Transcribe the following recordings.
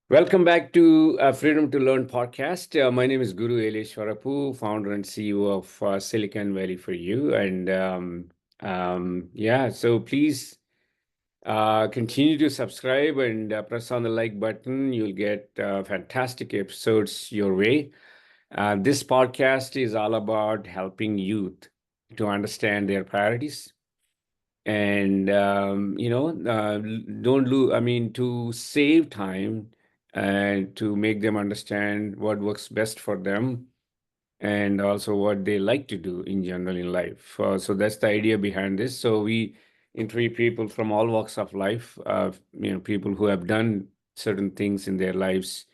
Welcome back to Freedom to Learn podcast. My name is Guru Yeleswarapu, founder and CEO of Siliconvalley4u. And so please continue to subscribe and press on the like button. You'll get fantastic episodes your way. This podcast is all about helping youth to understand their priorities and don't lose, to save time and to make them understand what works best for them and also what they like to do in general in life. So that's the idea behind this. So we interview people from all walks of life, people who have done certain things in their lives,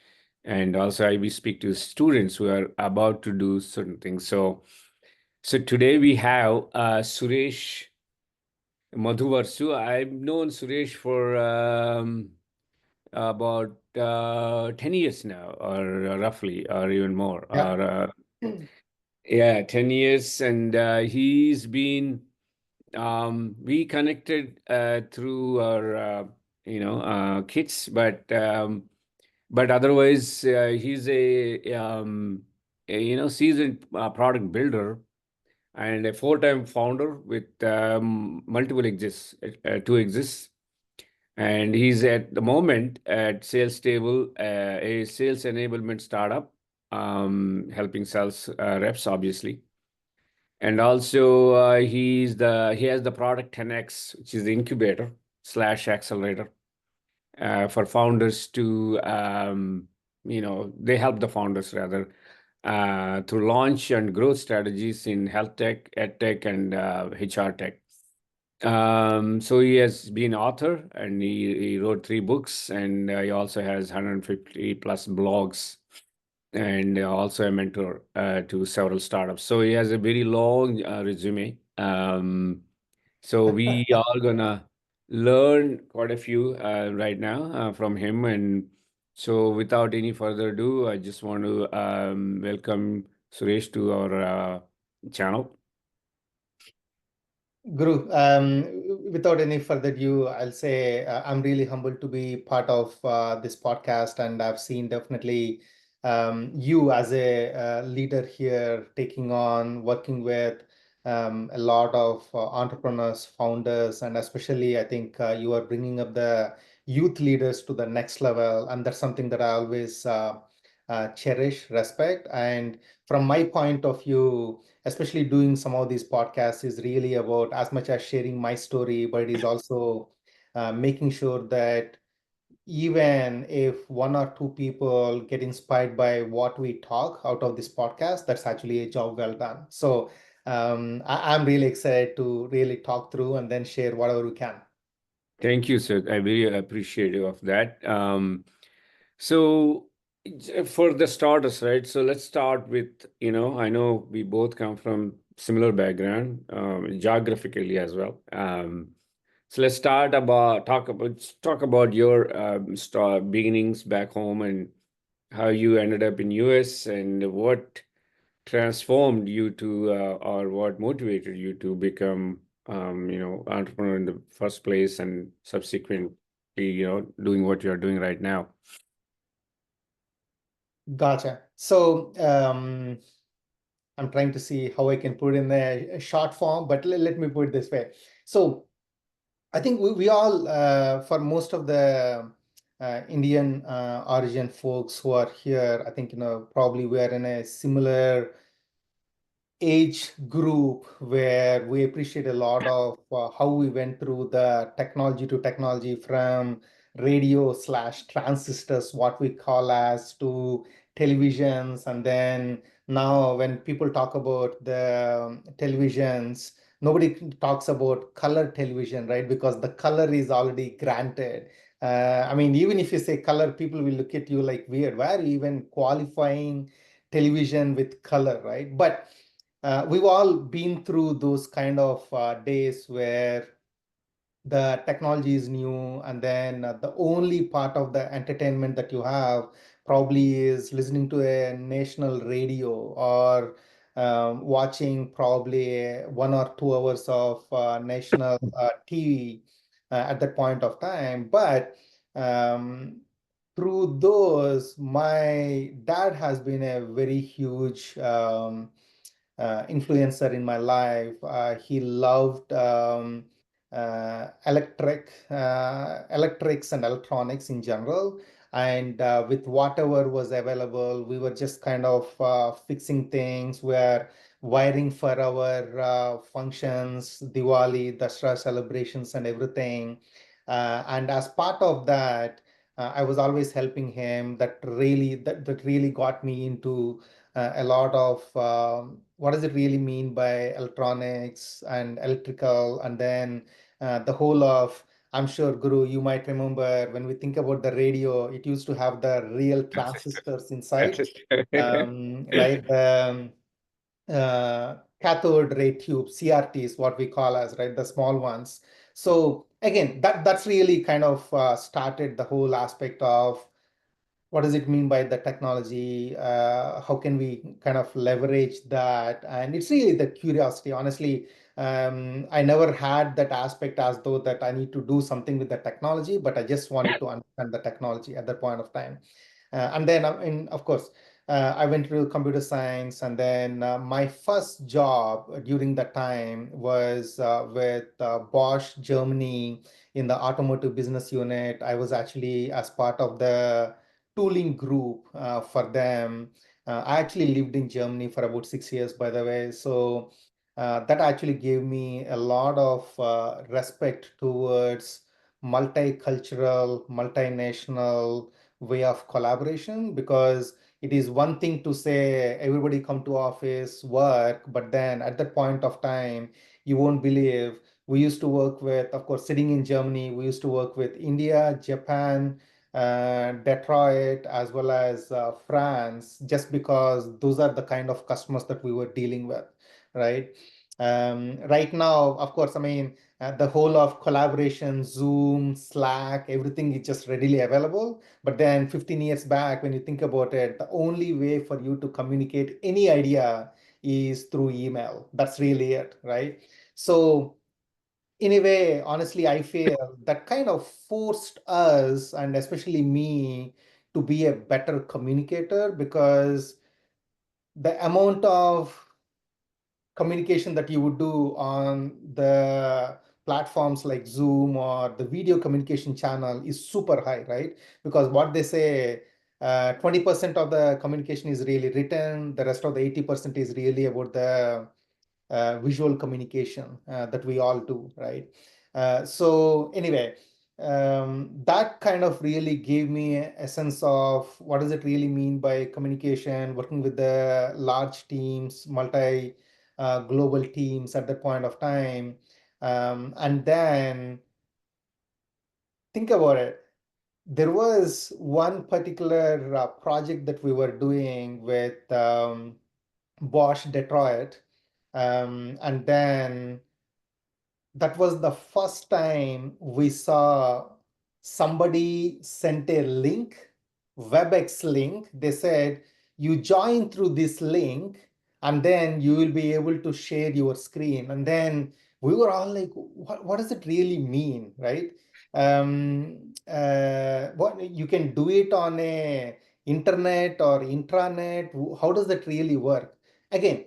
and also we speak to students who are about to do certain things. So today we have Suresh Madhuvarsu. I've known Suresh for about 10 years now, or roughly, or even more. Yeah. Or yeah, 10 years. And he's been, we connected through our, kids, but otherwise, he's a seasoned product builder and a four-time founder with multiple exists, two exists. And he's at the moment at SalesTable, a sales enablement startup, helping sales reps, obviously. And also, he has the product 10X, which is the incubator slash accelerator for founders to, they help the founders rather to launch and growth strategies in health tech, ed tech, and HR tech. So he has been author and he wrote 3 books, and he also has 150 plus blogs, and also a mentor to several startups. So he has a very long resume. So we are gonna learn quite a few right now from him. And so without any further ado, I just want to welcome Suresh to our channel. Guru, without any further ado, I'll say I'm really humbled to be part of this podcast, and I've seen definitely you as a leader here taking on, working with a lot of entrepreneurs, founders, and especially I think you are bringing up the youth leaders to the next level, and that's something that I always cherish, respect, and from my point of view, especially doing some of these podcasts is really about as much as sharing my story, but it is also making sure that even if one or two people get inspired by what we talk out of this podcast, that's actually a job well done. So I'm really excited to really talk through and then share whatever we can. Thank you, sir. I really appreciative of that. So for the starters, right? So let's start with, I know we both come from similar background, geographically as well. So let's talk about your beginnings back home and how you ended up in US and what transformed you to or what motivated you to become entrepreneur in the first place and subsequently doing what you're doing right now. Gotcha. So I'm trying to see how I can put in a short form, but let me put it this way. So I think we all, for most of the Indian origin folks who are here, I think, probably we are in a similar age group where we appreciate a lot of how we went through the technology to technology from radio slash transistors, what we call as, to televisions. And then now when people talk about the televisions, nobody talks about color television, right? Because the color is already granted. I mean, even if you say color, people will look at you like weird. Why are you even qualifying television with color, right? But we've all been through those kind of days where the technology is new, and then the only part of the entertainment that you have probably is listening to a national radio or watching probably 1 or 2 hours of national TV at that point of time. But um, through those, my dad has been a very huge influencer in my life. He loved electrics and electronics in general. And with whatever was available, we were just kind of fixing things. We're wiring for our functions, Diwali, Dasra celebrations, and everything. And as part of that, I was always helping him. That really got me into a lot of what does it really mean by electronics and electrical, and then the whole of, I'm sure, Guru, you might remember when we think about the radio, it used to have the real transistors inside, right? Cathode ray tube, CRT is what we call as, right, the small ones. So again, that's really kind of started the whole aspect of what does it mean by the technology? How can we kind of leverage that? And it's really the curiosity. Honestly, I never had that aspect as though that I need to do something with the technology, but I just wanted to understand the technology at that point of time. And then, of course, I went through computer science, and then my first job during that time was with Bosch, Germany, in the automotive business unit. I was actually as part of the tooling group for them. I actually lived in Germany for about 6 years, by the way. So that actually gave me a lot of respect towards multicultural, multinational way of collaboration, because it is one thing to say everybody come to office, work, but then at that point of time, you won't believe we used to work with, of course, sitting in Germany, we used to work with India, Japan, Detroit, as well as France, just because those are the kind of customers that we were dealing with, right? Right now, of course, I mean, the whole of collaboration, Zoom, Slack, everything is just readily available. But then 15 years back, when you think about it, the only way for you to communicate any idea is through email. That's really it, right? So in a way, honestly, I feel that kind of forced us, and especially me, to be a better communicator, because the amount of communication that you would do on the platforms like Zoom or the video communication channel is super high, right? Because what they say, 20% of the communication is really written, the rest of the 80% is really about the visual communication that we all do, right? So anyway, that kind of really gave me a sense of what does it really mean by communication, working with the large teams, multi global teams at that point of time. And then think about it. There was one particular project that we were doing with Bosch Detroit. And then that was the first time we saw somebody sent a link, WebEx link. They said, you join through this link, and then you will be able to share your screen. And then we were all like, what does it really mean, right? What you can do it on a internet or intranet? How does that really work? Again,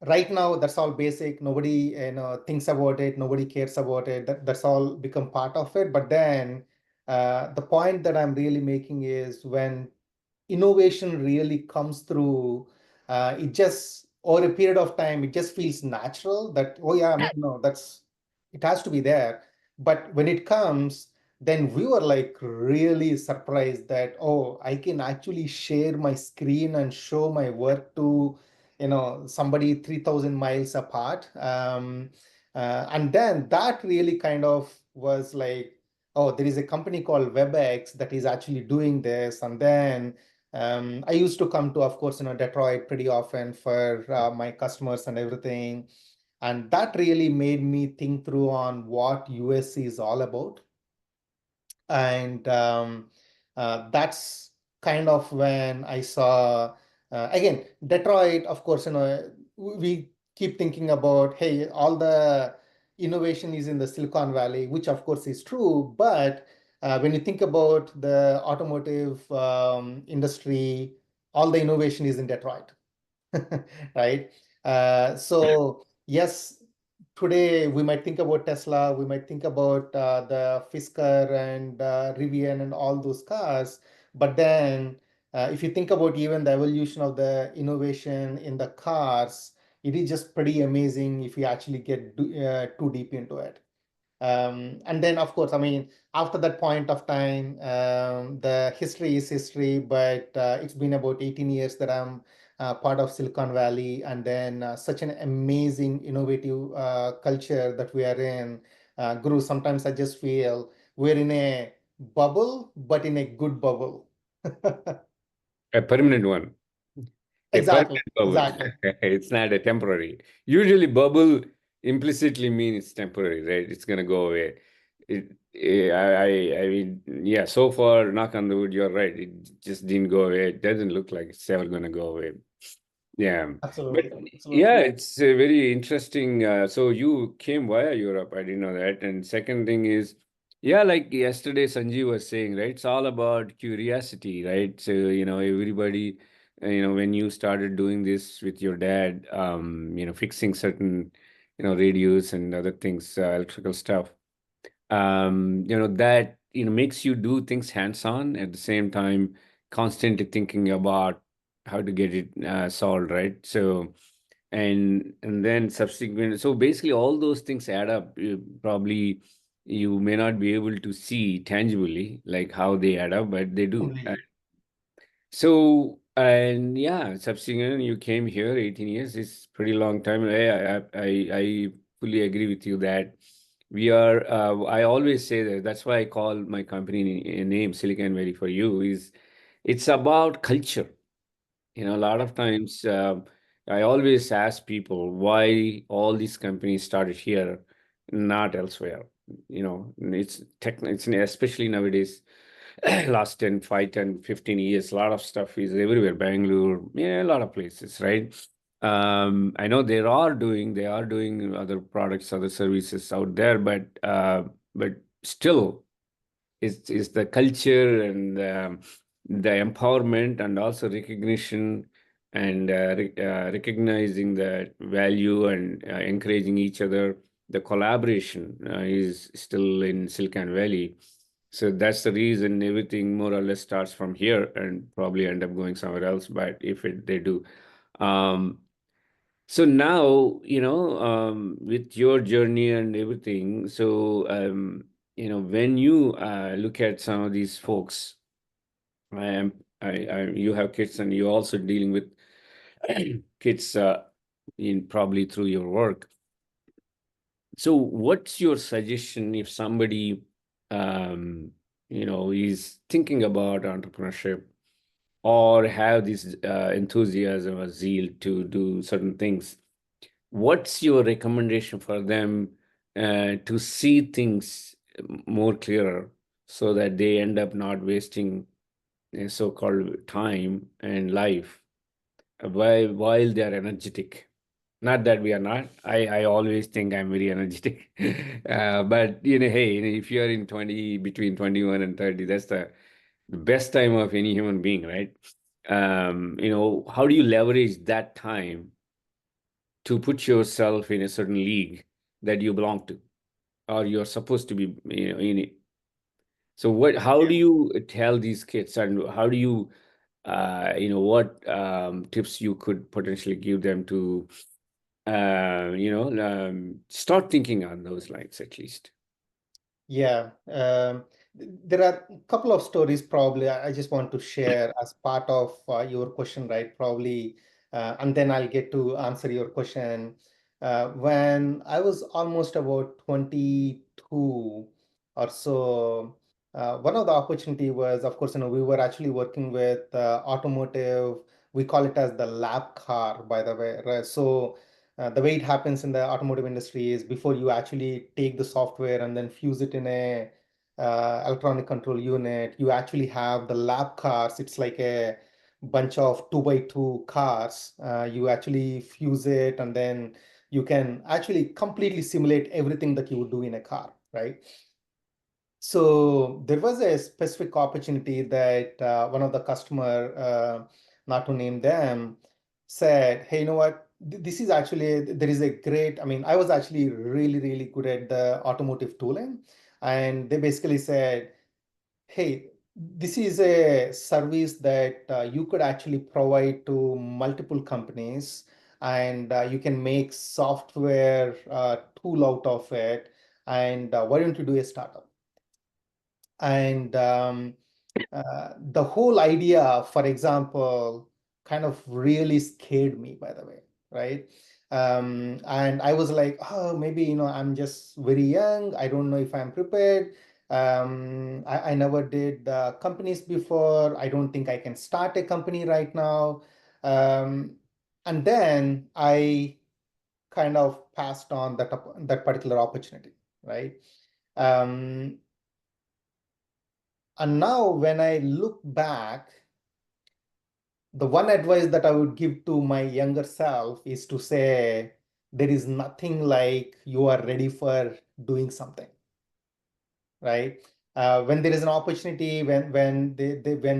right now that's all basic, nobody thinks about it, nobody cares about it, that's all become part of it. But then the point that I'm really making is when innovation really comes through, it just over a period of time, it just feels natural that, oh yeah, no, that's, it has to be there. But when it comes, then we were like really surprised that, oh, I can actually share my screen and show my work to somebody 3,000 miles apart. And then that really kind of was like, oh, there is a company called WebEx that is actually doing this. And then I used to come to, of course, Detroit pretty often for my customers and everything. And that really made me think through on what USC is all about. And that's kind of when I saw, again, Detroit, of course, we keep thinking about, hey, all the innovation is in the Silicon Valley, which of course is true. But when you think about the automotive industry, all the innovation is in Detroit, right? So yes, today we might think about Tesla, we might think about the Fisker and Rivian and all those cars, but then if you think about even the evolution of the innovation in the cars, it is just pretty amazing if you actually get too deep into it. And then, of course, I mean, after that point of time, the history is history, but it's been about 18 years that I'm part of Silicon Valley, and then such an amazing, innovative culture that we are in. Guru, sometimes I just feel we're in a bubble, but in a good bubble. A permanent one. A Exactly, permanent bubble. exactly. It's not a temporary. Usually, bubble implicitly means it's temporary, right? It's gonna go away. I mean, yeah. So far, knock on the wood, you're right. It just didn't go away. It doesn't look like it's ever gonna go away. Yeah, but Absolutely, yeah, absolutely. it's very interesting. So you came via Europe. I didn't know that. And second thing is, yeah, like yesterday Sanjeev was saying, right? It's all about curiosity, right? So, everybody, when you started doing this with your dad, fixing certain, radios and other things, electrical stuff, that, makes you do things hands-on at the same time, constantly thinking about how to get it solved, right? So, and then subsequent, so basically all those things add up. Probably you may not be able to see tangibly like how they add up, but they do. Completely. So, and yeah, subsequent, you came here 18 years. It's pretty long time. I fully agree with you that we are, I always say that that's why I call my company name Silicon Valley for you is it's about culture. A lot of times, I always ask people why all these companies started here, not elsewhere. It's especially nowadays, last 10, 5, 10, 15 years, a lot of stuff is everywhere. Bangalore, yeah, a lot of places, right? I know they are doing other products, other services out there, but still, it's the culture and the empowerment and also recognition and recognizing the value and encouraging each other. The collaboration is still in Silicon Valley. So that's the reason everything more or less starts from here and probably end up going somewhere else. But if they do. Um, so now, with your journey and everything, so, when you look at some of these folks, I am, you have kids and you're also dealing with kids in probably through your work. So what's your suggestion if somebody, is thinking about entrepreneurship or have this enthusiasm or zeal to do certain things? What's your recommendation for them to see things more clearer so that they end up not wasting so-called time and life while they are energetic? Not that we are not. I always think I'm very energetic. But hey, if you're in 20, between 21 and 30, that's the best time of any human being, right? How do you leverage that time to put yourself in a certain league that you belong to or you're supposed to be in it? So how do you tell these kids and how do you what tips you could potentially give them to start thinking on those lines at least? Yeah, there are a couple of stories probably I just want to share as part of your question, right? Probably, and then I'll get to answer your question. When I was almost about 22 or so, one of the opportunity was, of course, we were actually working with automotive. We call it as the lab car, by the way, right? So the way it happens in the automotive industry is before you actually take the software and then fuse it in a electronic control unit, you actually have the lab cars. It's like a bunch of 2x2 cars. You actually fuse it, and then you can actually completely simulate everything that you would do in a car, right? So there was a specific opportunity that one of the customer, not to name them, said, "Hey, you know what? This is actually, there is a great, I mean, I was actually really, really good at the automotive tooling." And they basically said, "Hey, this is a service that you could actually provide to multiple companies, and you can make software tool out of it. And why don't you do a startup?" And the whole idea, for example, kind of really scared me, by the way, right? And I was like, oh, maybe, I'm just very young. I don't know if I'm prepared. I never did companies before. I don't think I can start a company right now. Um, and then I kind of passed on that particular opportunity, right? Um, and now when I look back, the one advice that I would give to my younger self is to say, there is nothing like you are ready for doing something, right? When there is an opportunity, when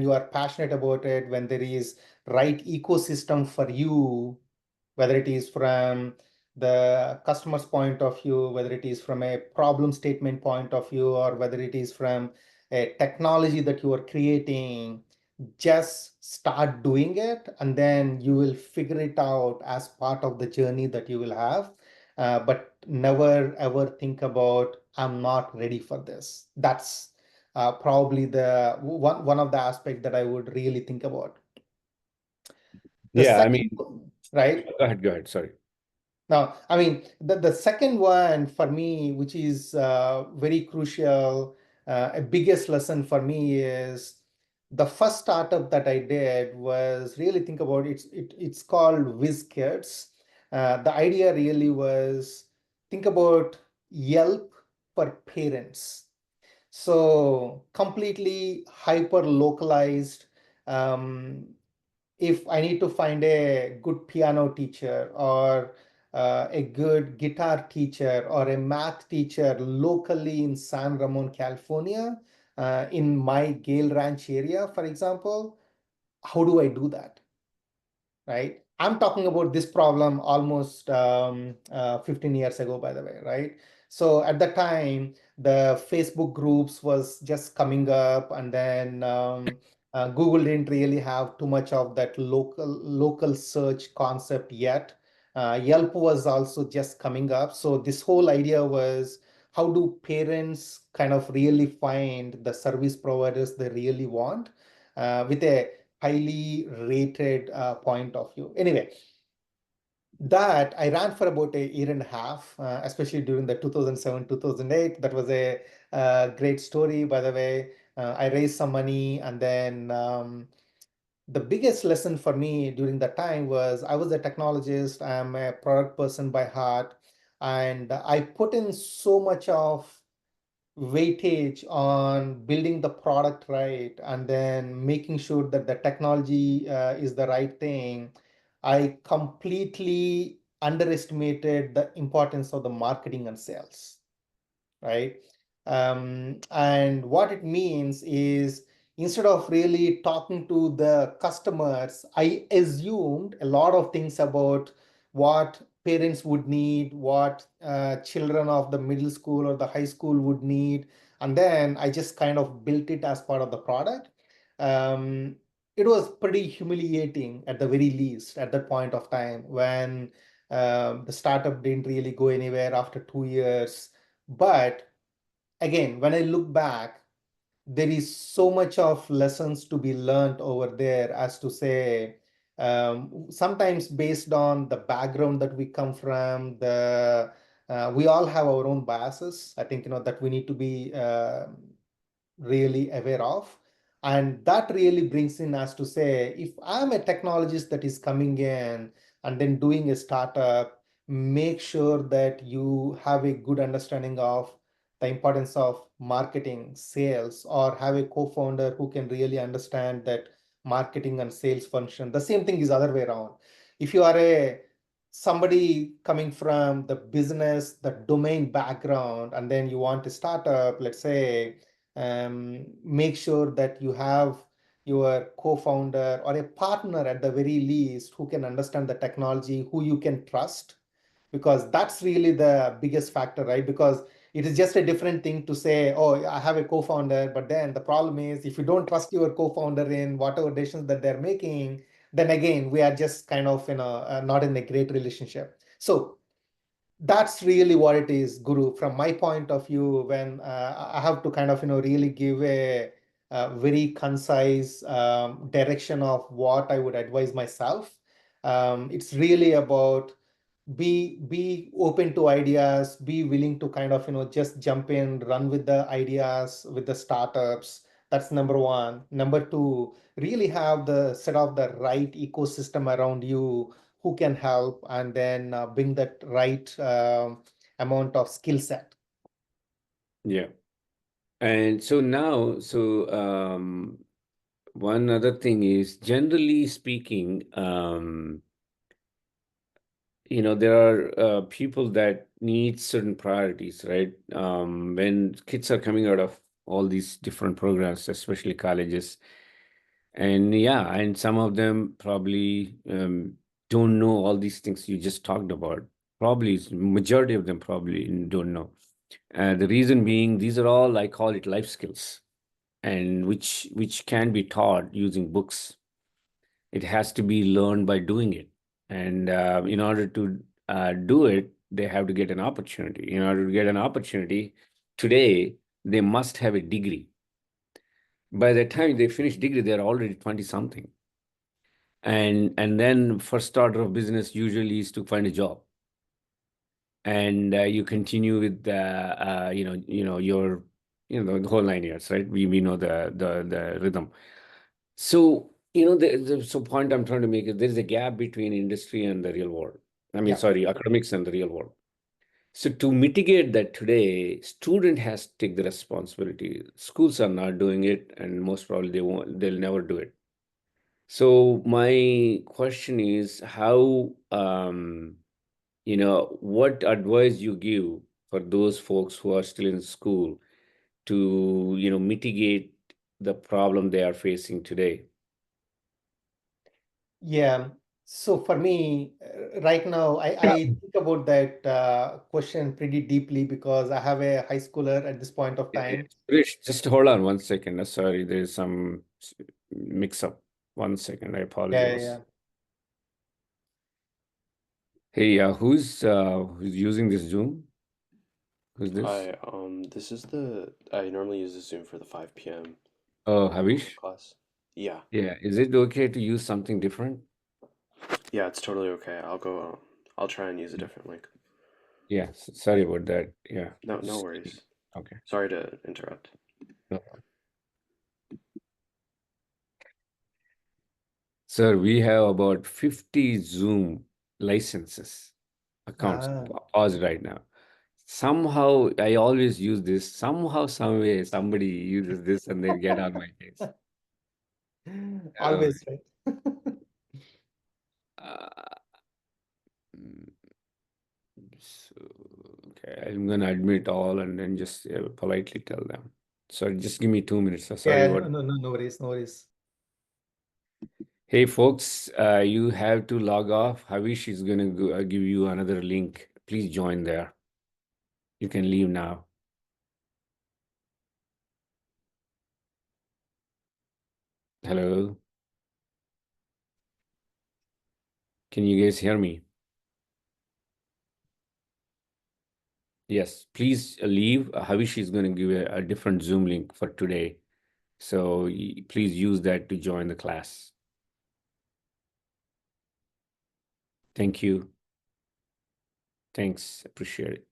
you are passionate about it, when there is right ecosystem for you, whether it is from the customer's point of view, whether it is from a problem statement point of view, or whether it is from a technology that you are creating, just start doing it, and then you will figure it out as part of the journey that you will have. But never ever think about, I'm not ready for this. That's probably the one of the aspects that I would really think about. The Yeah, I second, mean, right? go ahead. Sorry. Now, I mean, the second one for me, which is very crucial, a biggest lesson for me is the first startup that I did was really think about it's called WizKids. The idea really was think about Yelp for parents. So completely hyper localized. Um, if I need to find a good piano teacher, or a good guitar teacher, or a math teacher locally in San Ramon, California, in my Gale Ranch area, for example, how do I do that? Right? I'm talking about this problem almost 15 years ago, by the way, right? So at that time, the Facebook groups was just coming up, and then Google didn't really have too much of that local search concept yet. Yelp was also just coming up. So this whole idea was, how do parents kind of really find the service providers they really want, with a highly rated point of view. Anyway, that I ran for about a year and a half, especially during the 2007, 2008. That was a great story, by the way. I raised some money, and then the biggest lesson for me during that time was, I was a technologist, I'm a product person by heart, and I put in so much of weightage on building the product right, and then making sure that the technology is the right thing. I completely underestimated the importance of the marketing and sales, right? And what it means is, instead of really talking to the customers, I assumed a lot of things about what parents would need, what children of the middle school or the high school would need, and then I just kind of built it as part of the product. Um, it was pretty humiliating at the very least at that point of time, when the startup didn't really go anywhere after 2 years. But again, when I look back, there is so much of lessons to be learned over there, as to say, sometimes based on the background that we come from, we all have our own biases. I think, that we need to be really aware of. And that really brings in us to say, if I'm a technologist that is coming in and then doing a startup, make sure that you have a good understanding of the importance of marketing, sales, or have a co-founder who can really understand that marketing and sales function. The same thing is other way around. If you are a somebody coming from the business, the domain background, and then you want to start up, let's say, make sure that you have your co-founder or a partner at the very least who can understand the technology, who you can trust, because that's really the biggest factor, right? Because it is just a different thing to say, oh, I have a co-founder, but then the problem is if you don't trust your co-founder in whatever decisions that they're making, then again, we are just kind of, not in a great relationship. So that's really what it is, Guru. From my point of view, when I have to kind of, really give a very concise direction of what I would advise myself. It's really about be open to ideas, be willing to kind of, just jump in, run with the ideas, with the startups. That's number one. Number two, really have the set of the right ecosystem around you who can help, and then bring that right amount of skill set. Yeah. And so now, one other thing is, generally speaking, there are people that need certain priorities, right? When kids are coming out of all these different programs, especially colleges, and yeah, and some of them probably don't know all these things you just talked about. Probably, majority of them probably don't know. The reason being, these are all, I call it, life skills, and which can be taught using books. It has to be learned by doing it. And in order to do it, they have to get an opportunity. In order to get an opportunity today, they must have a degree. By the time they finish degree, they're already 20 something. And then first order of business usually is to find a job. And you continue with your the whole 9 years, right? We know the rhythm. So, so point I'm trying to make is there's a gap between industry and the real world. I mean, Yeah. sorry, academics and the real world. So to mitigate that today, student has to take the responsibility. Schools are not doing it, and most probably they'll never do it. So my question is how, what advice you give for those folks who are still in school to, mitigate the problem they are facing today? Yeah. So for me, right now, I think about that question pretty deeply because I have a high schooler at this point of time. Suresh, just hold on 1 second. Sorry, there's some mix-up. 1 second, I Yeah, apologize. yeah. Who's using this Zoom? Who's this? Hi, this is I normally use the Zoom for the 5 p.m. Oh, Online Havish? class. Yeah, Yeah, is it okay to use something different? yeah, it's totally okay. I'll try and use a different link. Yeah, sorry about that. Yeah, No worries. okay. Sorry to interrupt. No problem. Sir, we have about 50 Zoom licenses, accounts Ah, paused right now. Somehow, I always use this. Somehow, some way, somebody uses this and they get on my case. Oh, always right. uh, mm, so, okay, I'm gonna admit all and then just politely tell them. So just give me 2 minutes. Sorry Yeah, about. no worries, no worries. Hey, folks, you have to log off. Havish is gonna give you another link. Please join there. You can leave now. Hello. Can you guys hear me? Yes, please leave. Havish is going to give a different Zoom link for today. So please use that to join the class. Thank you. Thanks. Appreciate it.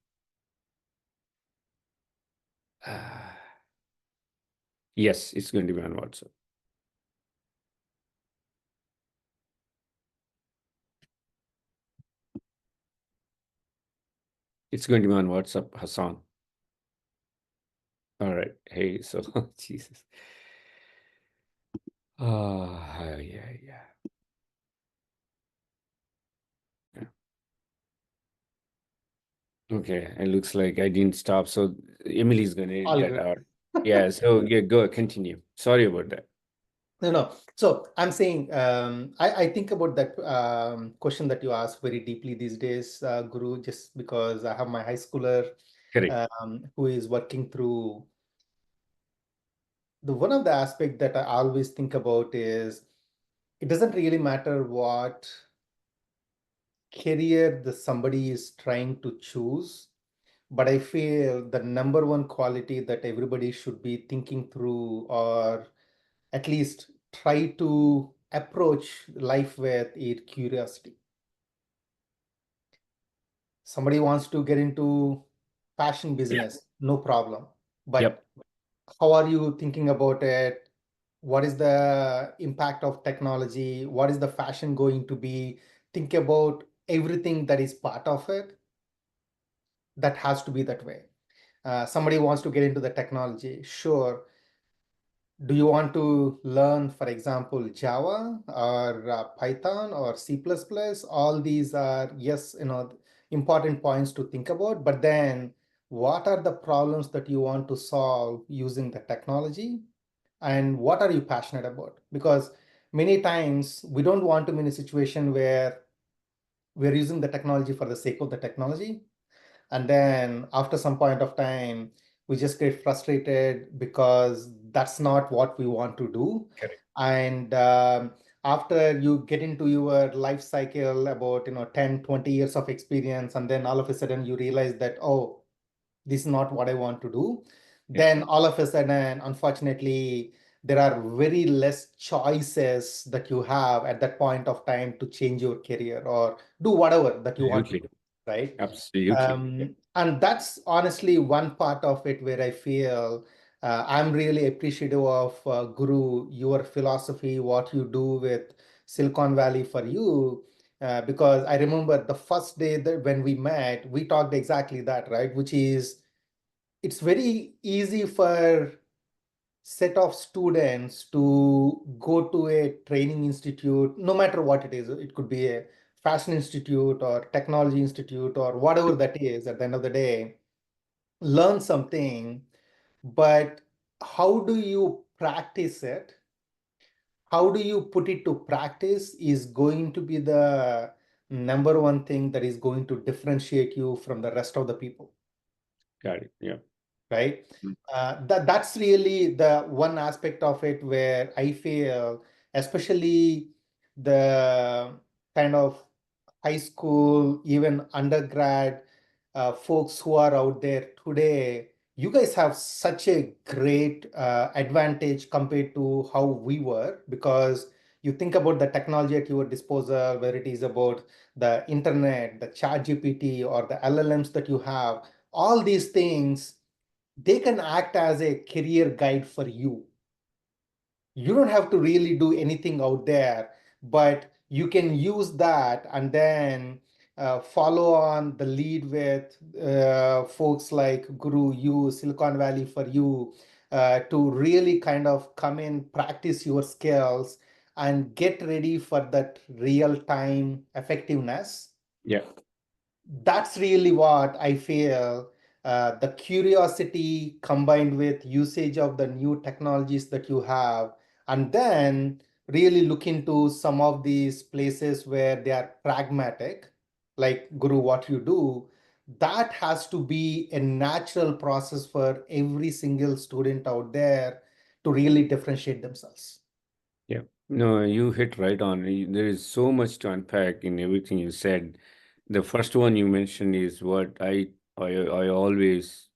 Yes, it's going to be on WhatsApp. It's going to be on WhatsApp, Hassan. All right. Hey, so Jesus. Yeah, yeah. Okay, it looks like I didn't stop, so Emily's gonna edit All that good. out. Yeah, so yeah, go continue. Sorry about that. No. So I'm saying, I think about that question that you asked very deeply these days, Guru, just because I have my high schooler Correct. who is working through one of the aspects that I always think about is it doesn't really matter what career the somebody is trying to choose, but I feel the number one quality that everybody should be thinking through, or at least try to approach life with, is curiosity. Somebody wants to get into fashion Yeah. business, no problem. Yep. But how are you thinking about it? What is the impact of technology? What is the fashion going to be? Think about everything that is part of it. That has to be that way. Somebody wants to get into the technology, sure. Do you want to learn, for example, Java or Python or C++? All these are, yes, important points to think about. But then, what are the problems that you want to solve using the technology? And what are you passionate about? Because many times we don't want to be in a situation where we're using the technology for the sake of the technology. And then after some point of time, we just get frustrated because that's not what we want to do. Correct. And after you get into your life cycle about 10, 20 years of experience, and then all of a sudden you realize that, oh, this is not what I want to do, Yeah. then all of a sudden, unfortunately, there are very less choices that you have at that point of time to change your career or do whatever that you want to Absolutely. do, right? Absolutely. Yeah. And that's honestly one part of it where I feel I'm really appreciative of Guru, your philosophy, what you do with Silicon Valley4u, because I remember the first day that when we met, we talked exactly that, right? Which is, it's very easy for set of students to go to a training institute, no matter what it is. It could be a fashion institute or technology institute or whatever that is at the end of the day, learn something, but how do you practice it? How do you put it to practice is going to be the number one thing that is going to differentiate you from the rest of the people. Got it. Yeah. Right? Mm. That's really the one aspect of it where I feel, especially the kind of high school, even undergrad folks who are out there today, you guys have such a great advantage compared to how we were, because you think about the technology at your disposal, whether it is about the internet, the chat GPT, or the LLMs that you have, all these things, they can act as a career guide for you. You don't have to really do anything out there, but you can use that and then follow on the lead with folks like Guru, you, Silicon Valley4u, to really kind of come in, practice your skills, and get ready for that real time effectiveness. Yeah. That's really what I feel. The curiosity combined with usage of the new technologies that you have, and then really look into some of these places where they are pragmatic, like Guru, what you do, that has to be a natural process for every single student out there to really differentiate themselves. Yeah. No, you hit right on. There is so much to unpack in everything you said. The first one you mentioned is what I always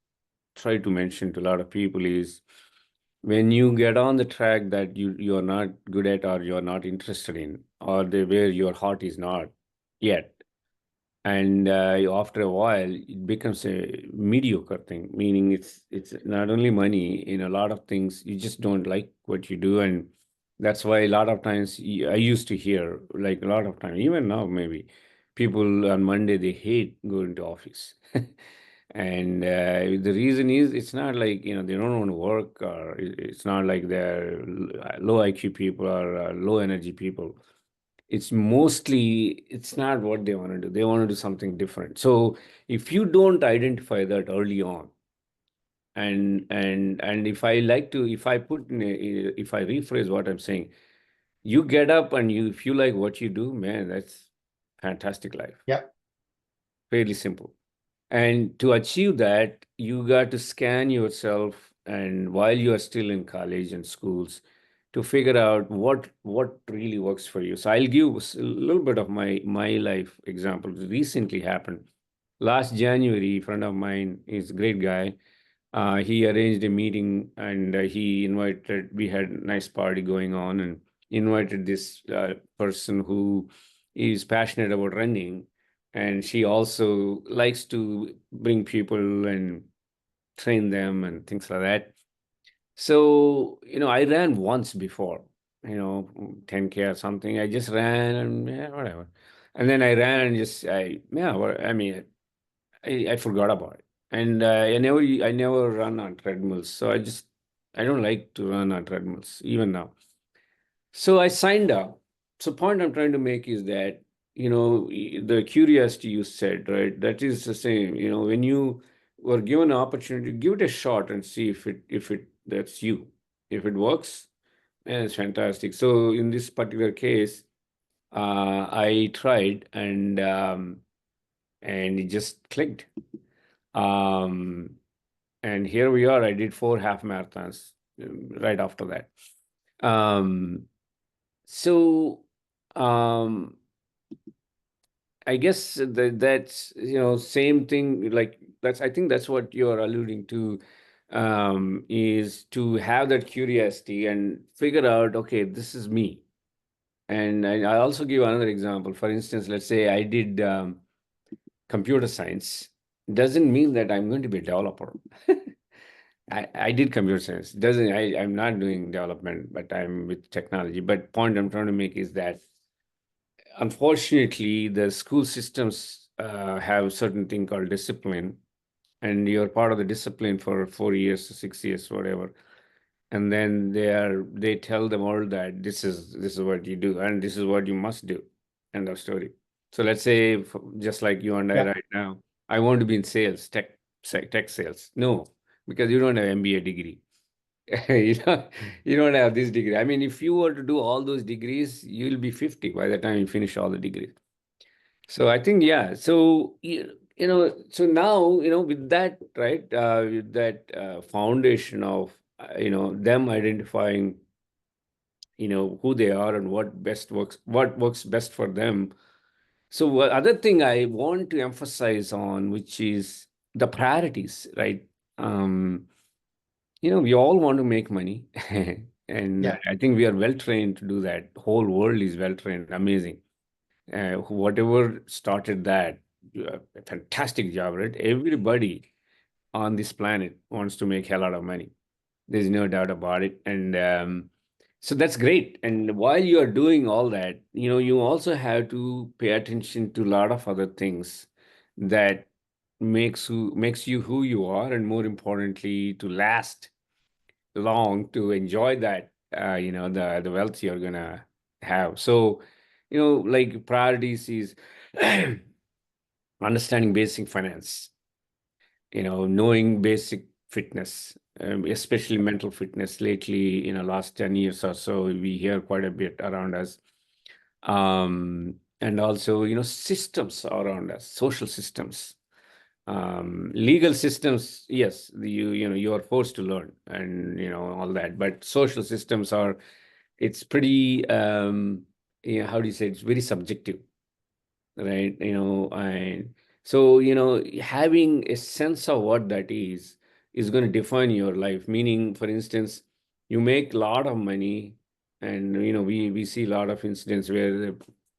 try to mention to a lot of people is when you get on the track that you're not good at or you're not interested in, or where your heart is not yet, and after a while it becomes a mediocre thing, meaning it's not only money. In a lot of things you just don't like what you do, and that's why a lot of times I used to hear, like a lot of time, even now maybe, people on Monday they hate going to office. And the reason is it's not like, they don't want to work, or it's not like they're low IQ people or low energy people. It's mostly, it's not what they want to do. They want to do something different. So if you don't identify that early on, and if I rephrase what I'm saying, you get up and if you like what you do, man, that's fantastic life. Yeah. Fairly simple. And to achieve that, you got to scan yourself, and while you are still in college and schools, to figure out what really works for you. So I'll give a little bit of my life example. Recently happened last January. A friend of mine is a great guy. He arranged a meeting, and he invited. We had a nice party going on, and invited this person who is passionate about running, and she also likes to bring people and train them and things like that. So, I ran once before, 10K or something. I just ran and yeah, whatever. And then I ran and I mean, I forgot about it. And I never run on treadmills. So I don't like to run on treadmills, even now. So I signed up. So point I'm trying to make is that, the curiosity you said, right? That is the same, when you were given an opportunity, give it a shot and see if it that's you. If it works, then it's fantastic. So in this particular case, I tried, and it just clicked. Um, and here we are. I did 4 half marathons right after that. Um, so um, I guess that's same thing. Like I think that's what you're alluding to, is to have that curiosity and figure out, okay, this is me. And I also give another example. For instance, let's say I did computer science. Doesn't mean that I'm going to be a developer. I did computer science. Doesn't I'm not doing development, but I'm with technology. But point I'm trying to make is that unfortunately, the school systems have certain thing called discipline, and you're part of the discipline for 4 years, 6 years, whatever. And then they tell them all that this is what you do, and this is what you must do. End of story. So let's say, just like you and I Yeah. right now, I want to be in sales, tech sales. No, because you don't have MBA degree. you know, you don't have this degree. I mean, if you were to do all those degrees, you'll be 50 by the time you finish all the degrees. So I think, yeah. So, so now, with that, right, with that foundation of, them identifying, who they are and what works best for them. So other thing I want to emphasize on, which is the priorities, right? Um, we all want to make money. And Yeah. I think we are well trained to do that. Whole world is well trained. Amazing. Whatever started that, a fantastic job, right? Everybody on this planet wants to make a lot of money. There's no doubt about it. And so that's great. And while you are doing all that, you also have to pay attention to a lot of other things that makes you who you are, and more importantly, to last long, to enjoy that, the wealth you're gonna have. So, like priorities is understanding basic finance, knowing basic fitness, especially mental fitness. Lately, last 10 years or so, we hear quite a bit around us. And also, systems around us, social systems, legal systems. Yes, you are forced to learn, and all that. But social systems are, it's pretty, how do you say, it's very subjective, right? And so, having a sense of what that is going to define your life. Meaning, for instance, you make a lot of money, and we see a lot of incidents where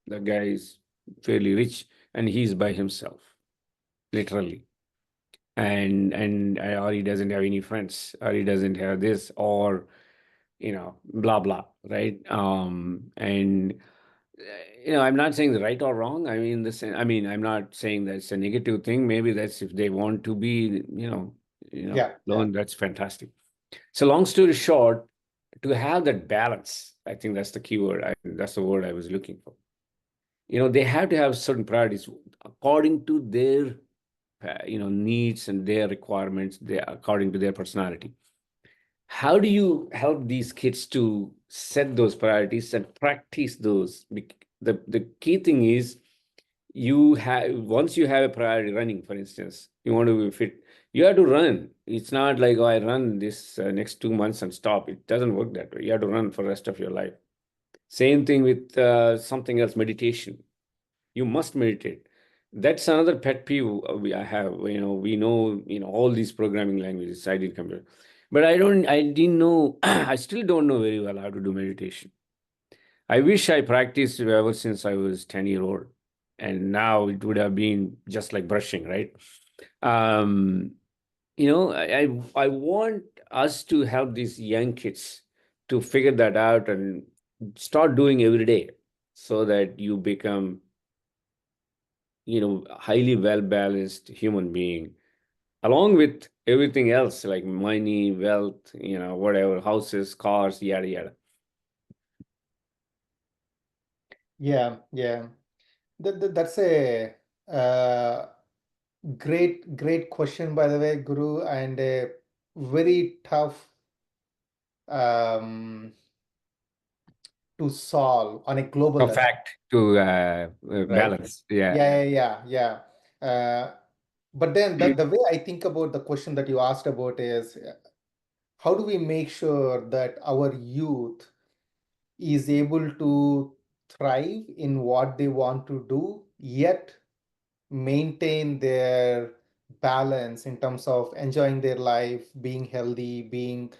the guy is fairly rich, and he's by himself, literally. And or he doesn't have any friends, or he doesn't have this, or blah blah, right? And I'm not saying the right or wrong. I mean, I'm not saying that's a negative thing. Maybe that's if they want to be, Yeah, learn, that's fantastic. So long story short, to have that balance, I think that's the key word. That's the word I was looking for. They have to have certain priorities according to their, needs and their requirements, according to their personality. How do you help these kids to set those priorities and practice those? The key thing is once you have a priority running, for instance, you want to be fit, you have to run. It's not like, oh, I run this next 2 months and stop. It doesn't work that way. You have to run for the rest of your life. Same thing with something else, meditation. You must meditate. That's another pet peeve I have. We know, all these programming languages. I did computer, but I didn't know. I still don't know very well how to do meditation. I wish I practiced ever since I was 10-year old, and now it would have been just like brushing, right? Um, I want us to help these young kids to figure that out and start doing every day, so that you become highly well balanced human being, along with everything else like money, wealth, whatever, houses, cars, yada yada. yeah. That's a great question, by the way, Guru, and a very tough um, to solve on a global level. Perfect to Right. balance. Yeah. But then the way I think about the question that you asked about is how do we make sure that our youth is able to thrive in what they want to do, yet maintain their balance in terms of enjoying their life, being healthy, being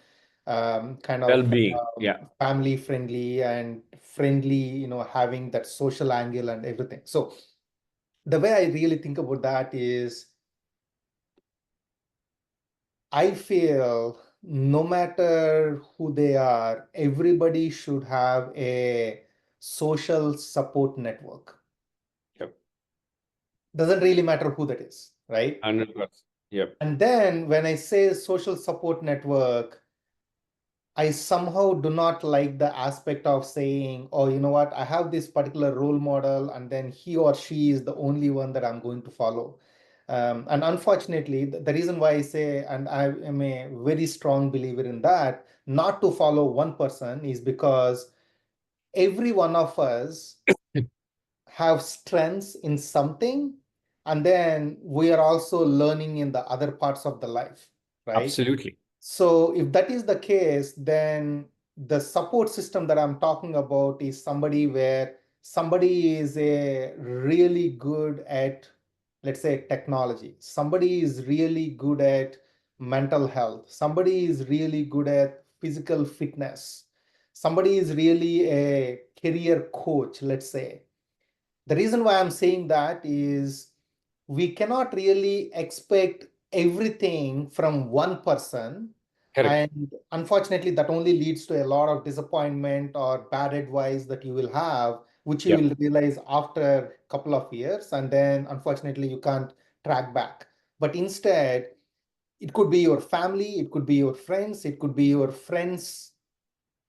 kind of Well-being. Yeah. family friendly and friendly, having that social angle and everything. So the way I really think about that is I feel no matter who they are, everybody should have a social support network. Yep. Doesn't really matter who that is, right? 100%. Yep. And then when I say social support network, I somehow do not like the aspect of saying, oh, you know what, I have this particular role model, and then he or she is the only one that I'm going to follow. And unfortunately, the reason why I say, and I am a very strong believer in that, not to follow one person is because every one of us have strengths in something, and then we are also learning in the other parts of the life, right? Absolutely. So if that is the case, then the support system that I'm talking about is somebody where somebody is a really good at, let's say, technology. Somebody is really good at mental health. Somebody is really good at physical fitness. Somebody is really a career coach, let's say. The reason why I'm saying that is we cannot really expect everything from one person. Correct. And unfortunately, that only leads to a lot of disappointment or bad advice that you will have, which you Yep. will realize after a couple of years. And then unfortunately, you can't track back. But instead, it could be your family, it could be your friends, it could be your friends'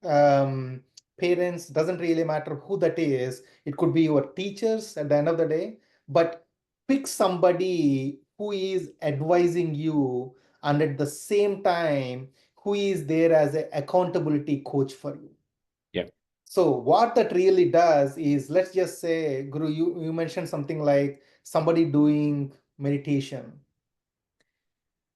parents, doesn't really matter who that is. It could be your teachers at the end of the day, but pick somebody who is advising you and at the same time who is there as an accountability coach for you. Yep. So what that really does is, let's just say, Guru, you mentioned something like somebody doing meditation.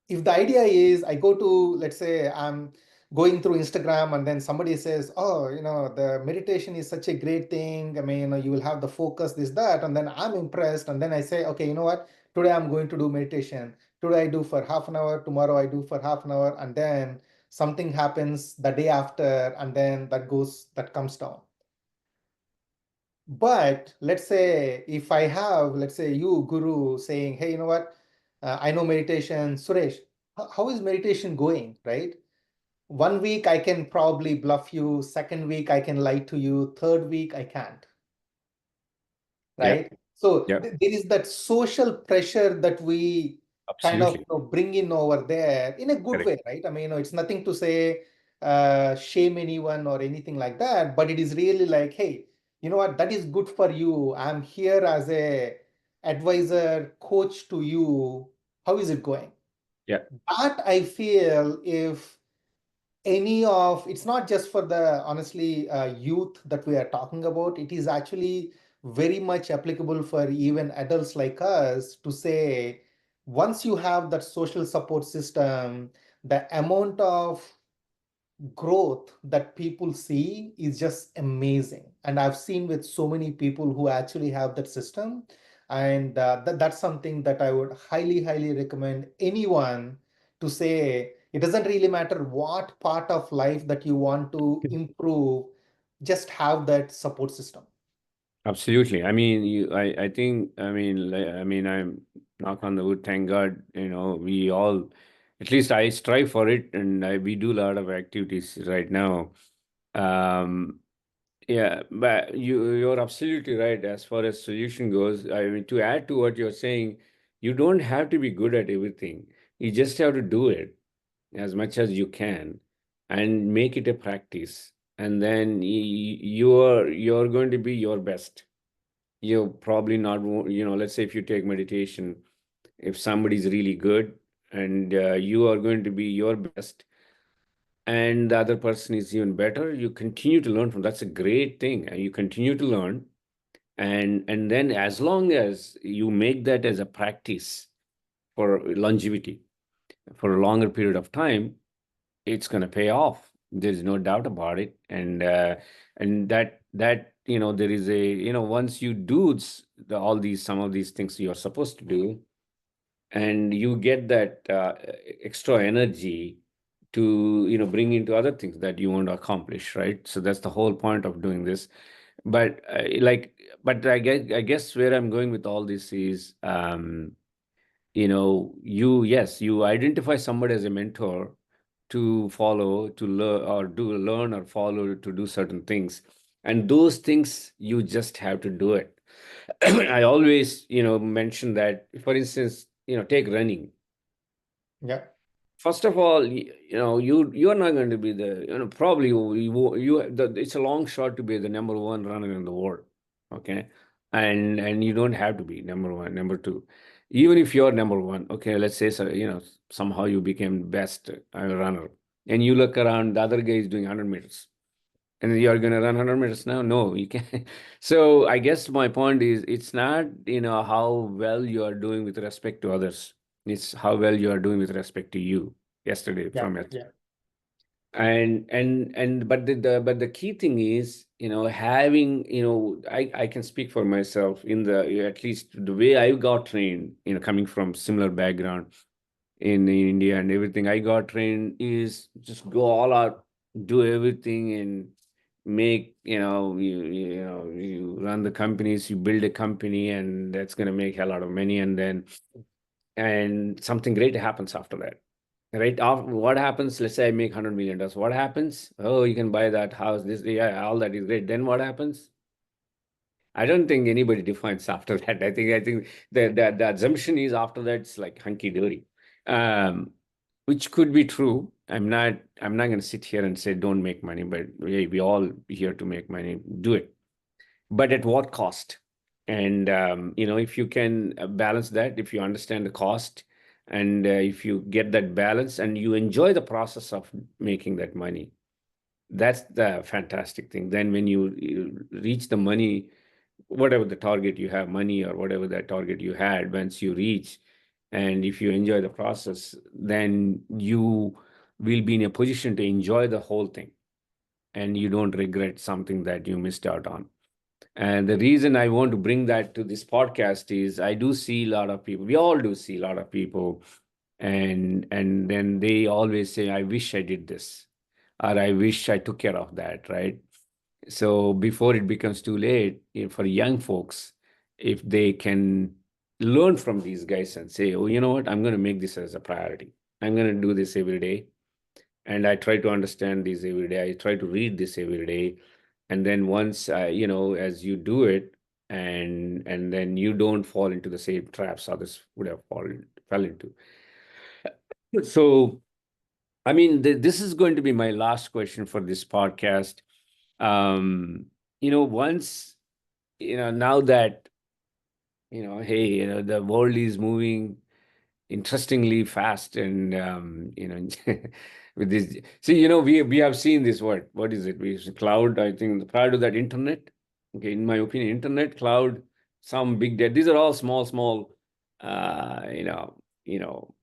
If the idea is I go to, let's say I'm going through Instagram and then somebody says, oh, the meditation is such a great thing. I mean, you will have the focus, this, that, and then I'm impressed. And then I say, okay, you know what? Today I'm going to do meditation. Today I do for half an hour. Tomorrow I do for half an hour. And then something happens the day after, and then that comes down. But let's say if I have, let's say you, Guru, saying, hey, you know what? I know meditation. Suresh, how is meditation going, right? 1 week I can probably bluff you. Second week I can lie to you. Third week I can't. right? So Yeah. there is that social pressure that we kind of Absolutely. bring in over there in a good Correct. way, right? I mean, it's nothing to say shame anyone or anything like that, but it is really like, hey, you know what, that is good for you. I'm here as a advisor, coach to you. How is it going? Yeah. That I feel if any of it's not just for the honestly youth that we are talking about, it is actually very much applicable for even adults like us to say once you have that social support system, the amount of growth that people see is just amazing. And I've seen with so many people who actually have that system. And that's something that I would highly, highly recommend anyone to say it doesn't really matter what part of life that you want to improve, just have that support system. Absolutely. I mean, I think, I'm knock on the wood, thank God, we all, at least I strive for it, and we do a lot of activities right now. Um, yeah, but you're absolutely right as far as solution goes. I mean, to add to what you're saying, you don't have to be good at everything. You just have to do it as much as you can and make it a practice. And then you're going to be your best. You're probably not, let's say if you take meditation, if somebody's really good and you are going to be your best and the other person is even better, you continue to learn from. That's a great thing. And you continue to learn. And then as long as you make that as a practice for longevity, for a longer period of time, it's going to pay off. There's no doubt about it. And that there is a once you do all these some of these things you're supposed to do, and you get that extra energy to bring into other things that you want to accomplish, right? So that's the whole point of doing this. But but I guess where I'm going with all this is, you identify somebody as a mentor to follow, to learn, or learn or follow to do certain things, and those things you just have to do it. I always mention that, for instance, take running. Yeah. First of all, you're not going to be the probably it's a long shot to be the number one runner in the world, okay? And you don't have to be number one, number two. Even if you're number one, okay, let's say so, somehow you became best runner, and you look around, the other guy is doing 100 meters, and you're going to run 100 meters now? No, you can't. So I guess my point is, it's not how well you are doing with respect to others. It's how well you are doing with respect to you yesterday Yeah. from it. Yeah. And but the key thing is, having, I can speak for myself, in the at least the way I got trained, coming from similar background in India and everything. I got trained is just go all out, do everything, and make, you run the companies, you build a company, and that's going to make a lot of money. And something great happens after that. Right? What happens? Let's say I make $100 million. What happens? Oh, you can buy that house, this, yeah, all that is great. Then what happens? I don't think anybody defines after that. I think the assumption is after that it's like hunky dory, which could be true. I'm not going to sit here and say don't make money, but we all here to make money. Do it, but at what cost? And if you can balance that, if you understand the cost, and if you get that balance and you enjoy the process of making that money, that's the fantastic thing. Then when you reach the money, whatever the target you have, money or whatever that target you had, once you reach, and if you enjoy the process, then you will be in a position to enjoy the whole thing, and you don't regret something that you missed out on. And the reason I want to bring that to this podcast is I do see a lot of people, we all do see a lot of people, and then they always say, I wish I did this, or I wish I took care of that, right? So before it becomes too late, for young folks, if they can learn from these guys and say, oh, you know what, I'm going to make this as a priority. I'm going to do this every day. And I try to understand this every day. I try to read this every day. And then once, as you do it, and then you don't fall into the same traps others would have fell into. So, I mean, this is going to be my last question for this podcast. Um, once, now that, hey, the world is moving interestingly fast, and with this, see, we have seen this word. What is it? We use cloud. I think prior to that, internet. Okay, in my opinion, internet, cloud, some big data. These are all small, uh, you know, you know,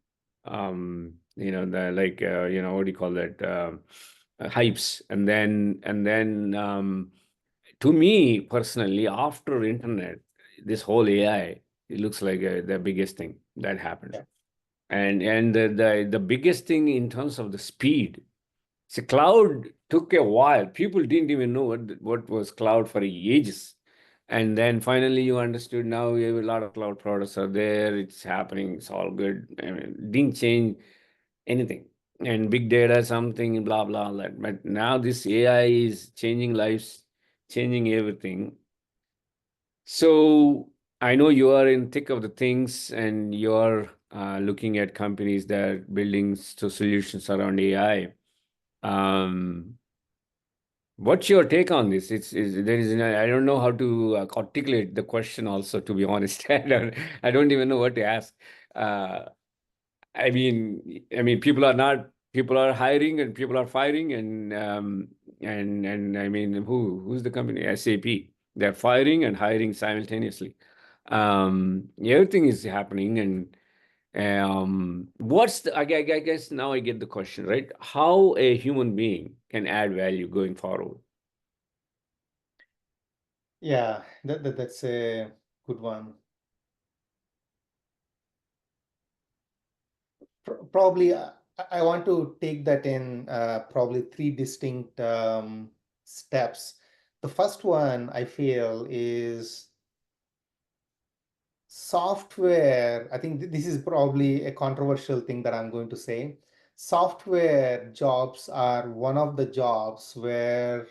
the like, what do you call that? Hypes, and then to me personally, after internet, this whole AI, it looks like the biggest thing that happened. Yeah. And the biggest thing in terms of the speed. So cloud took a while. People didn't even know what was cloud for ages. And then finally you understood. Now you have a lot of cloud products are there. It's happening. It's all good. I mean, didn't change anything. And big data, something, blah, blah, all that. But now this AI is changing lives, changing everything. So I know you are in thick of the things, and you're looking at companies that are building solutions around AI. Um, what's your take on this? I don't know how to articulate the question. Also, to be honest, I don't even know what to ask. Uh, I mean, people are hiring and people are firing, and I mean, who's the company? SAP. They're firing and hiring simultaneously. Everything is happening, and what's I guess now I get the question, right? How a human being can add value going forward? Yeah, that's a good one. Probably, I want to take that in probably three distinct steps. The first one I feel is software. I think this is probably a controversial thing that I'm going to say. Software jobs are one of the jobs where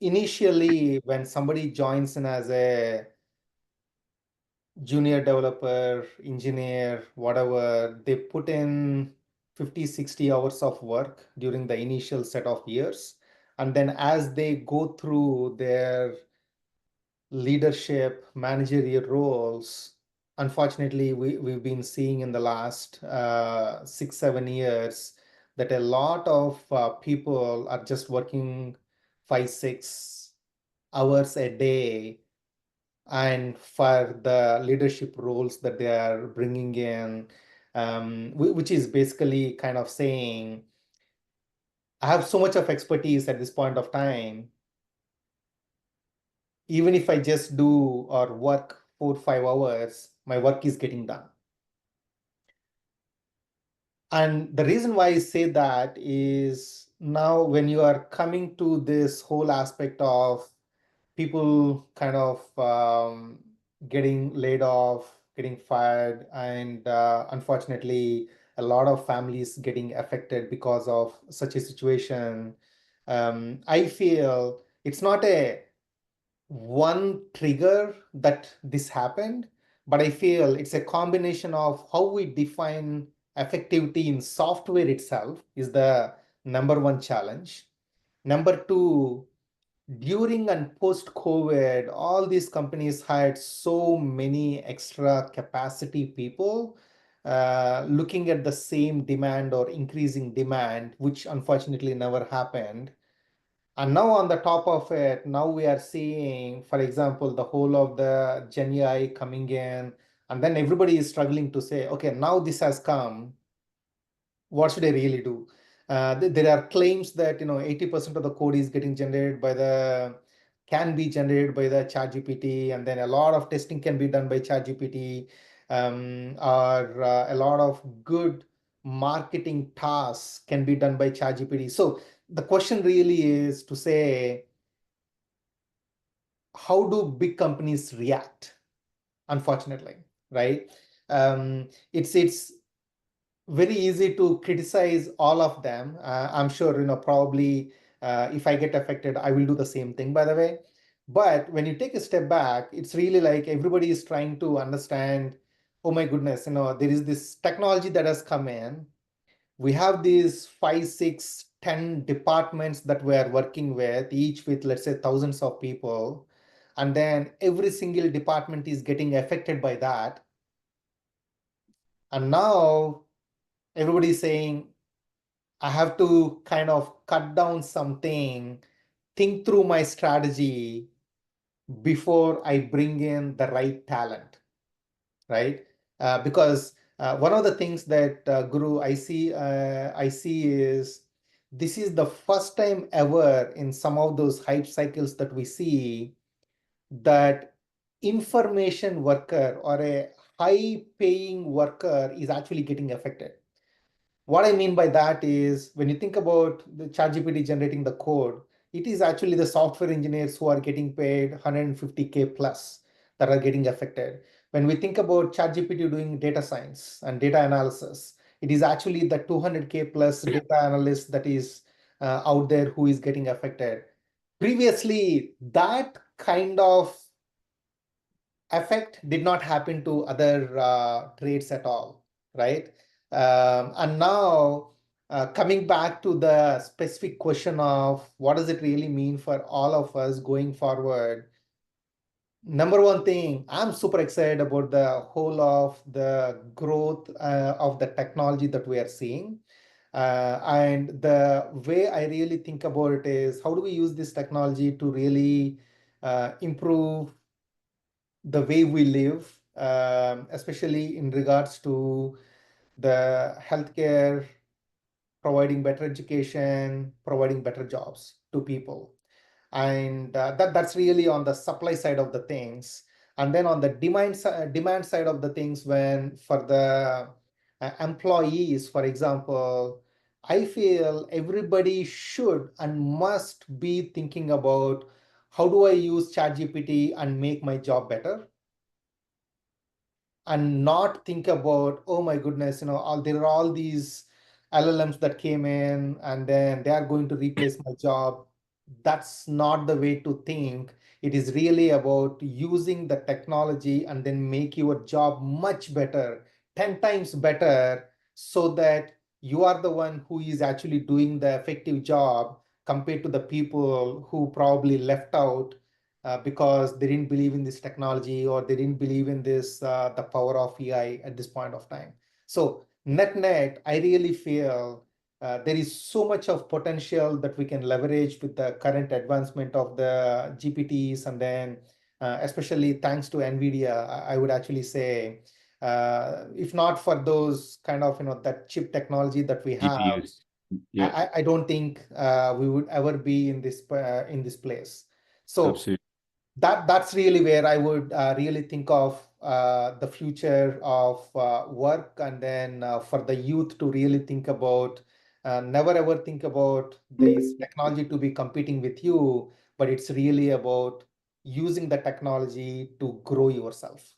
initially, when somebody joins in as a junior developer, engineer, whatever, they put in 50, 60 hours of work during the initial set of years. And then as they go through their leadership, managerial roles, unfortunately, we've been seeing in the last 6, 7 years that a lot of people are just working 5, 6 hours a day, and for the leadership roles that they are bringing in, which is basically kind of saying, I have so much of expertise at this point of time. Even if I just do or work 4, 5 hours, my work is getting done. And the reason why I say that is now when you are coming to this whole aspect of people kind of getting laid off, getting fired, and unfortunately, a lot of families getting affected because of such a situation. I feel it's not a one trigger that this happened, but I feel it's a combination of how we define effectivity in software itself is the number one challenge. Number two, during and post COVID, all these companies hired so many extra capacity people, looking at the same demand or increasing demand, which unfortunately never happened. And now on the top of it, now we are seeing, for example, the whole of the Gen AI coming in, and then everybody is struggling to say, okay, now this has come, what should I really do? There are claims that 80% of the code is getting generated by the can be generated by the ChatGPT, and then a lot of testing can be done by ChatGPT, or a lot of good marketing tasks can be done by ChatGPT. So the question really is to say, how do big companies react? Unfortunately, right? It's very easy to criticize all of them. I'm sure, probably if I get affected, I will do the same thing, by the way. But when you take a step back, it's really like everybody is trying to understand, oh my goodness, there is this technology that has come in. We have these 5, 6, 10 departments that we are working with, each with, let's say, thousands of people. And then every single department is getting affected by that. And now everybody is saying, I have to kind of cut down something, think through my strategy before I bring in the right talent, right? Because one of the things that Guru I see is this is the first time ever in some of those hype cycles that we see that information worker or a high paying worker is actually getting affected. What I mean by that is when you think about the ChatGPT generating the code, it is actually the software engineers who are getting paid 150K plus that are getting affected. When we think about ChatGPT doing data science and data analysis, it is actually the 200K plus data analyst that is out there who is getting affected. Previously, that kind of effect did not happen to other trades at all, right? And now, coming back to the specific question of what does it really mean for all of us going forward? Number one thing, I'm super excited about the whole of the growth of the technology that we are seeing. And the way I really think about it is how do we use this technology to really improve the way we live, especially in regards to the healthcare, providing better education, providing better jobs to people. And that's really on the supply side of the things. And then on the demand side of the things, when for the employees, for example, I feel everybody should and must be thinking about how do I use ChatGPT and make my job better, and not think about, oh my goodness, there are all these LLMs that came in and then they are going to replace my job. That's not the way to think. It is really about using the technology and then make your job much better, 10 times better, so that you are the one who is actually doing the effective job compared to the people who probably left out because they didn't believe in this technology or they didn't believe in this the power of AI at this point of time. So net, I really feel there is so much of potential that we can leverage with the current advancement of the GPTs, and then especially thanks to NVIDIA, I would actually say, if not for those kind of that chip technology that we have, GPUs. Yeah, I don't think we would ever be in this place. So absolutely. that's really where I would really think of the future of work, and then for the youth to really think about never ever think about this technology to be competing with you, but it's really about using the technology to grow yourself.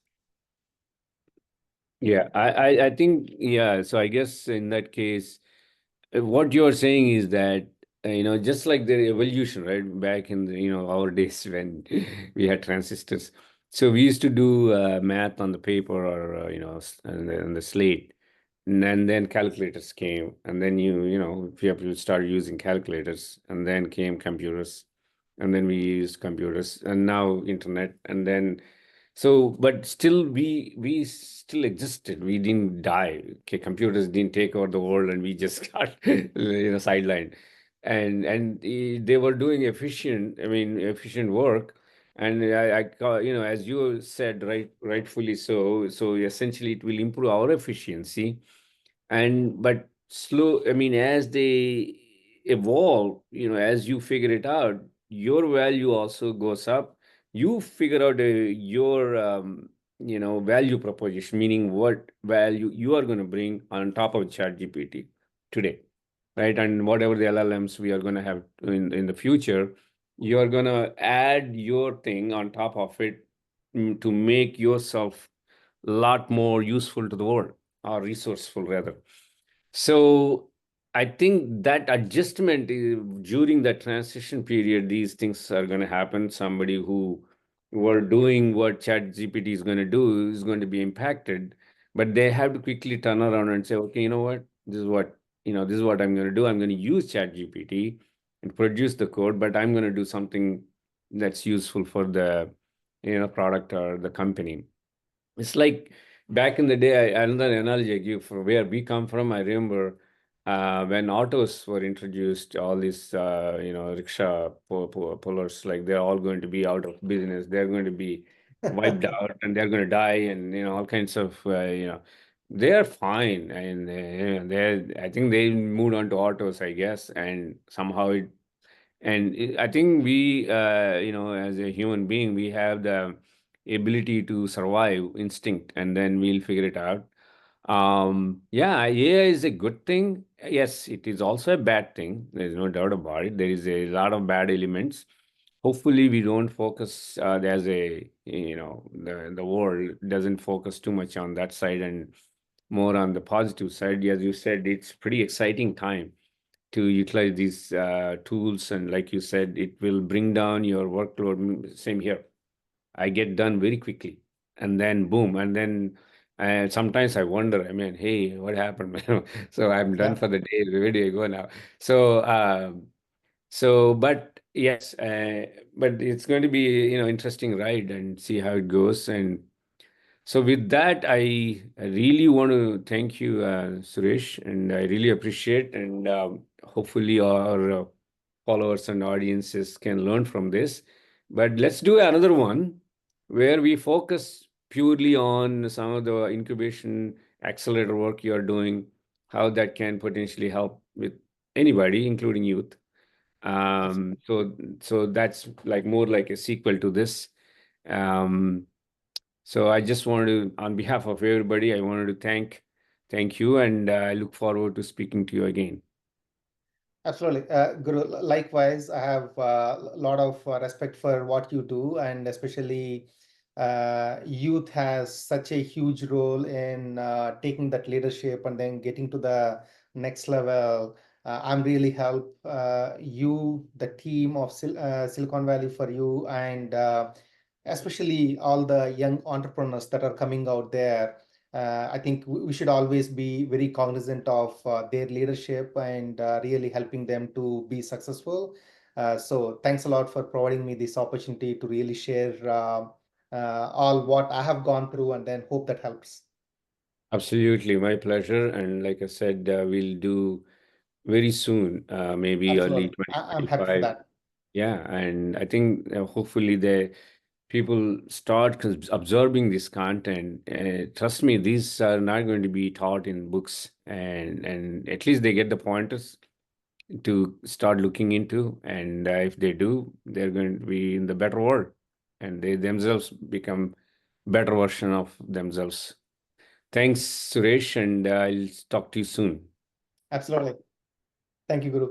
Yeah, I think, yeah. So I guess in that case, what you're saying is that, just like the evolution, right? Back in our days when we had transistors. So we used to do math on the paper or, on the slate. And then calculators came. And then, people started using calculators. And then came computers. And then we used computers. And now internet. And then so, but still, we still existed. We didn't die. Okay, computers didn't take over the world, and we just got sidelined. And they were doing efficient work. And as you said, rightfully so. So essentially, it will improve our efficiency. And but slow, as they evolve, as you figure it out, your value also goes up. You figure out your value proposition, meaning what value you are going to bring on top of chat gpt today, right? And whatever the llms we are going to have in the future, you are going to add your thing on top of it, to make yourself a lot more useful to the world, or resourceful rather. So I think that adjustment during the transition period, these things are going to happen. Somebody who were doing what ChatGPT is going to do is going to be impacted, but they have to quickly turn around and say, okay, you know what? This is what I'm going to do. I'm going to use ChatGPT and produce the code, but I'm going to do something that's useful for the, product or the company. It's like back in the day, another analogy I give for where we come from. I remember when autos were introduced, all these, rickshaw pullers, like they're all going to be out of business. They're going to be wiped out and they're going to die and, all kinds of, they're fine. And, I think they moved on to autos, I guess. And somehow I think we, as a human being, we have the ability to survive instinct, and then we'll figure it out. Yeah, AI is a good thing. Yes, it is also a bad thing. There's no doubt about it. There is a lot of bad elements. Hopefully, we don't focus as a, the world doesn't focus too much on that side and more on the positive side. As you said, it's pretty exciting time to utilize these tools. And like you said, it will bring down your workload. Same here. I get done very quickly. And then boom. And then sometimes I wonder, I mean, hey, what happened? So I'm done Yeah, for the day. Where do I go now? So, but yes, but it's going to be, interesting ride and see how it goes. And so with that, I really want to thank you, Suresh, and I really appreciate, and hopefully our followers and audiences can learn from this. But let's do another one where we focus purely on some of the incubation accelerator work you are doing, how that can potentially help with anybody, including youth. absolutely. So that's like more like a sequel to this. Um, so I just wanted to, on behalf of everybody, I wanted to thank you, and I look forward to speaking to you again. Absolutely. Guru, likewise, I have a lot of respect for what you do, and especially youth has such a huge role in taking that leadership and then getting to the next level. I'm really help you, the team of Silicon Valley for you, and especially all the young entrepreneurs that are coming out there. I think we should always be very cognizant of their leadership and really helping them to be successful. So thanks a lot for providing me this opportunity to really share all what I have gone through, and then hope that helps. Absolutely, my pleasure. And like I said, we'll do very soon, maybe early Absolutely. I'm happy for 2025. that. Yeah, and I think hopefully the people start absorbing this content. Trust me, these are not going to be taught in books, and at least they get the pointers to start looking into. And if they do, they're going to be in the better world, and they themselves become better version of themselves. Thanks, Suresh, and I'll talk to you soon. Absolutely. Thank you, Guru.